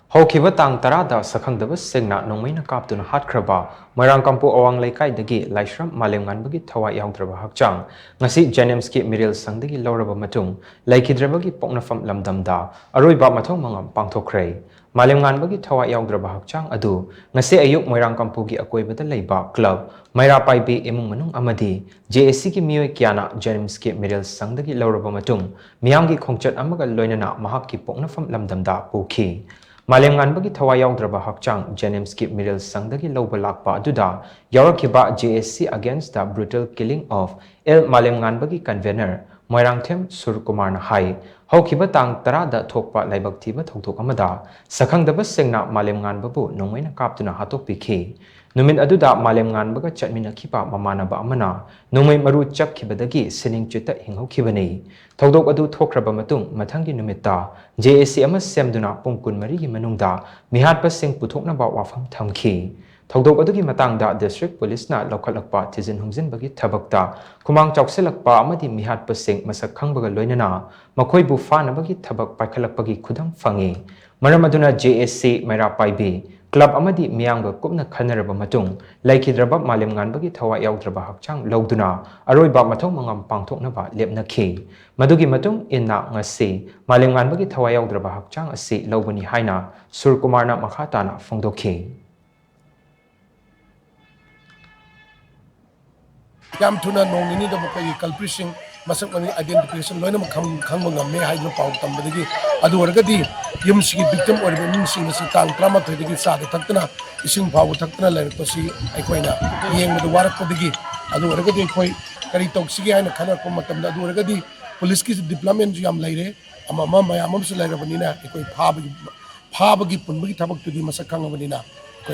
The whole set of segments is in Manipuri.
Houkhiba tang tarada sakkhangdaba shingna nongmei Kaptuna Hatkhraba Moirangkampu Awang Leikai dagi Laishram Malemnganba thawai yaodraba Hakchang ngasi JNIMS ki meerelshang dagi Louraba Matung leikhidrabagi poknapham lamdam da Aroiba Mathou Mangam Pangthokkhre Malemnganba thawai yaodraba Hakchang adu ngasi ayuk Moirangkampu gi akoibada leiba club Maira paibi imung manung amadi JSC ki miyoi kyana JNIMS ki meerelshang dagi Louraba Matung miyam gi khongchat amaga loinana mahak ki poknapham lamdam da pukhi Malemnganba thawai yaodraba Hakchang JNIMS ki meerelshang dagi loba lakpa aduda Houkhiba JSC against the brutal killing of Malemnganba convener Moirangkampu Surkumar na hai Houkhiba tang tarada thokpa laibak thiba thokthok amada sakkhangdaba shingna Malemnganba bu nongmei Kaptuna Hatkhraba Numit aduda Malemnganba chatminakhiba mamanaba amana nongmei maru chapkhibadagi sining chuta hinghokhibani thokdok adu thokhraba matung mathangi numitta JSC ama semduna pung kunmari gi manungda mihatpa sing puthoknaba wafam thamkhi thokdok adugi matangda district police na lokhalakpa thijin hungjin bagi thabakta kumang chawselakpa amadi mihatpa sing masak khangbaga loinana makhoi bu fanabagi thabak paikhalakpagi khudam fangi maram aduna JSC maira paibi club amadi miyangga kupna khanaraba matung leikhidraba Malemnganba thawai yaodraba Hakchang lawduna Aroiba Mathou Mangam Pangthokkhre lepnakhi madugi matung inna ngasi Malemnganba thawai yaodraba Hakchang asi lawbani haina Surkumarna makhatana fongdokhi Yam tuna nong ini da bukai culprit masak mani identification loina khang ngame hai no pau tam badagi adu wargadi yum sigi victim or min sing si tang trauma thadigi sa da taktana ising pau taktana lai to si ai koina yeng da warak podigi adu wargadi koi kari tok sigi hai na khana ko matam da adu wargadi police ki deployment yam laire ama mayam su laire banina koi phabagi punbagi thabak tudi masak khang banina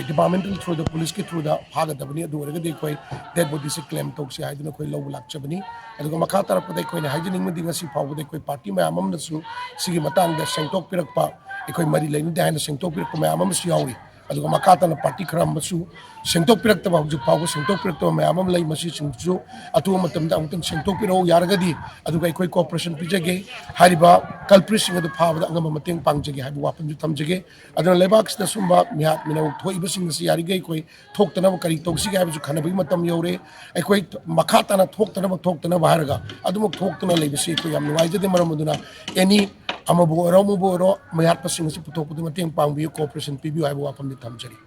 departmental through the police ki through the phaga dabani adu wargadi koi dead body se claim tok si haiduna koi low lak chabani adu makha tarap dai koi hygienic medi ngasi phaw dai koi party mayamam na su sigi matang da sengtok pirakpa koi mari lain da na sengtok pirak mayamam su yawi adu makha ta na party khram su sengtok pirak ta bawju phaw sengtok pirak ta mayamam lai masi singju atu matam da amtang sengtok piro yaragadi adu koi cooperation pijage hariba culprit sing adu phaw da ngam mateng pangjage haibu wapan ju thamjage adu lebak da sumba mihat mina thoi basing si yarige koi thoktana kari toksi ga ju khana bi matam yore koi makha ta na thoktana baharaga adu mok thoktana leibisi koi yam nuai jade maram aduna any amabu ro mihat pasing si puthok putu mateng pangbi cooperation pibi haibu wapan di thamjage